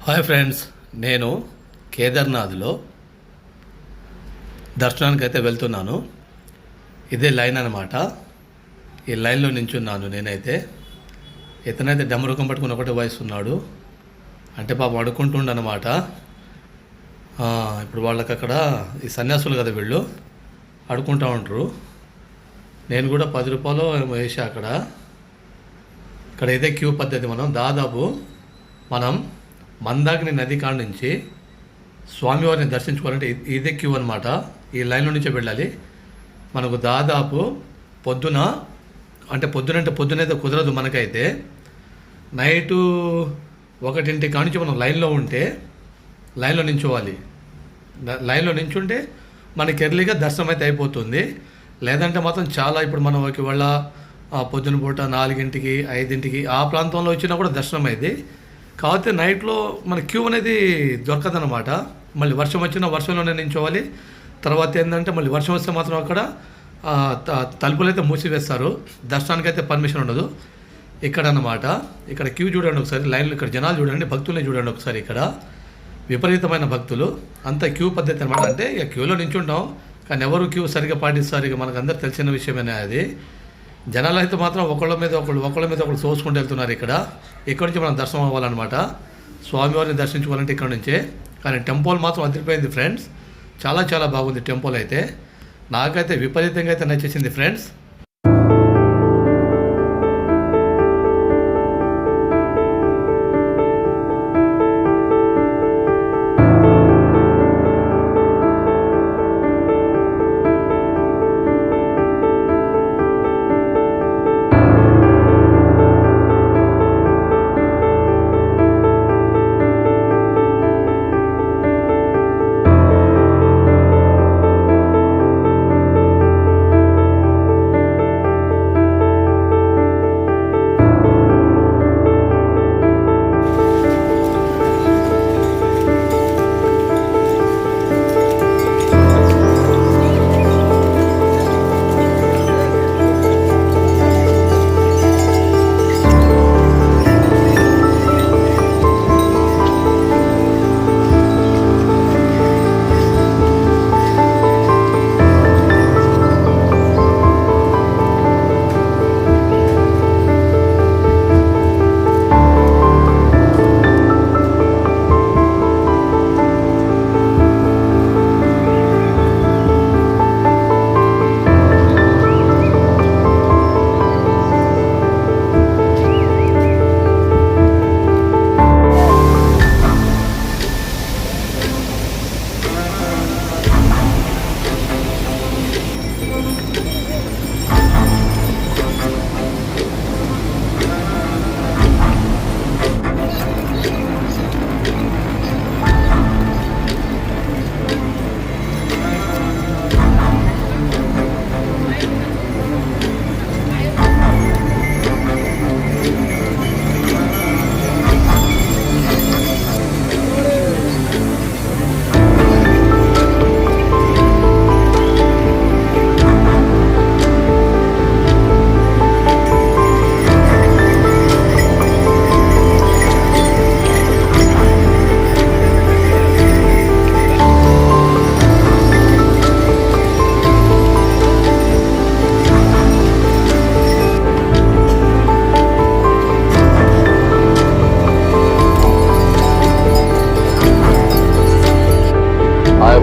Hi friends, నేను కేదార్నాథ్లో దర్శనానికి అయితే వెళ్తున్నాను. ఇదే లైన్ అనమాట. ఈ లైన్లో నించున్నాను నేనైతే. ఇతనైతే డమరుకం పట్టుకుని ఒకటే వయసున్నాడు. అంటే పాపం అడుక్కుంటుండనమాట. ఇప్పుడు వాళ్ళకి అక్కడ ఈ సన్యాసులు కదా వీళ్ళు, అడుక్కుంటూ ఉంటారు. నేను కూడా 10 రూపాయలు వేసా అక్కడ. ఇక్కడ ఇదే క్యూ పద్ధతి. మనం మందాకిని నది కాడ నుంచి స్వామివారిని దర్శించుకోవాలంటే ఇదే క్యూ అనమాట. ఈ లైన్లో నుంచే వెళ్ళాలి. మనకు దాదాపు పొద్దునైతే కుదరదు మనకైతే. నైటు 1 కాడ నుంచి మనం లైన్లో ఉంటే లైన్లో నించోవాలి. లైన్లో నించుంటే మనకి ఎర్లీగా దర్శనం అయితే అయిపోతుంది. లేదంటే మాత్రం చాలా ఇప్పుడు మనం ఒకవేళ పొద్దున పూట 4కి 5కి ఆ ప్రాంతంలో వచ్చినా కూడా దర్శనం అయింది. కాకపోతే నైట్లో మన క్యూ అనేది దొరకదనమాట. మళ్ళీ వర్షం వచ్చినా వర్షంలోనే నించోవాలి. తర్వాత ఏంటంటే మళ్ళీ వర్షం వస్తే మాత్రం అక్కడ తలుపులు అయితే మూసివేస్తారు. దర్శనానికి అయితే పర్మిషన్ ఉండదు ఇక్కడ అన్నమాట. ఇక్కడ క్యూ చూడండి ఒకసారి, లైన్లో ఇక్కడ జనాలు చూడండి, భక్తుల్ని చూడండి ఒకసారి. ఇక్కడ విపరీతమైన భక్తులు, అంత క్యూ పద్ధతి అనమాట. అంటే ఇక క్యూలో నించుంటాం కానీ ఎవరు క్యూ సరిగ్గా పాటిస్తారు, ఇక మనకు అందరు తెలిసిన విషయమేనే అది. జనాలు అయితే మాత్రం ఒకళ్ళ మీద ఒకళ్ళు చూసుకుంటూ వెళ్తున్నారు. ఇక్కడ నుంచి మనం దర్శనం అవ్వాలన్నమాట. స్వామివారిని దర్శించుకోవాలంటే ఇక్కడ నుంచే. కానీ టెంపుల్ మాత్రం అదిరిపోయింది ఫ్రెండ్స్. చాలా చాలా బాగుంది టెంపుల్ అయితే. నాకైతే విపరీతంగా అయితే నచ్చేసింది ఫ్రెండ్స్.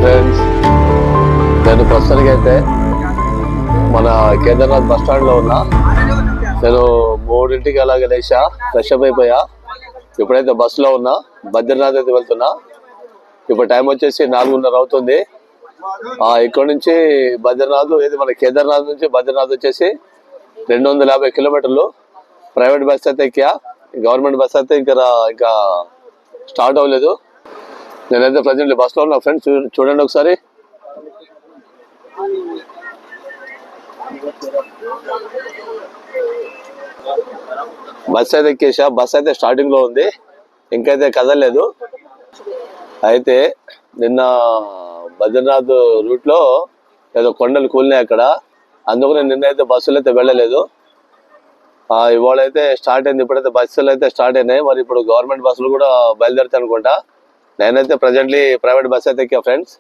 ఫ్రెండ్స్, నేను ప్రస్తుతానికి అయితే మన కేదార్నాథ్ బస్ స్టాండ్లో ఉన్నా. నేను 3ంటికి అలాగే లేచా, ఫ్రెష్ అప్ అయిపోయా. ఇప్పుడైతే బస్సులో ఉన్నా, బద్రీనాథ్ అయితే వెళ్తున్నా. ఇప్పుడు టైం వచ్చేసి 4:30 అవుతుంది. ఇక్కడ నుంచి బద్రీనాథ్, ఇది మన కేదార్నాథ్ నుంచి బద్రీనాథ్ వచ్చేసి 250 కిలోమీటర్లు. ప్రైవేట్ బస్ అయితే ఎక్కా, గవర్నమెంట్ బస్ అయితే ఇంకా స్టార్ట్ అవ్వలేదు. నేనైతే ప్రజెంట్ బస్సులో ఉన్నా ఫ్రెండ్స్, చూడండి ఒకసారి. బస్ అయితే ఎక్కేసా. బస్ అయితే స్టార్టింగ్ లో ఉంది, ఇంకైతే కదలలేదు. అయితే నిన్న బద్రీనాథ్ రూట్ లో ఏదో కొండలు కూలినాయి అక్కడ, అందుకు నేను నిన్న అయితే బస్సులు అయితే వెళ్ళలేదు. ఇవాళ అయితే స్టార్ట్ అయింది. ఇప్పుడైతే బస్సులు అయితే స్టార్ట్ అయినాయి. మరి ఇప్పుడు గవర్నమెంట్ బస్సులు కూడా బయలుదేరుతాయి అనుకుంటా. నేనైతే ప్రజెంట్లీ ప్రైవేట్ బస్ అయితే ఎక్కా ఫ్రెండ్స్.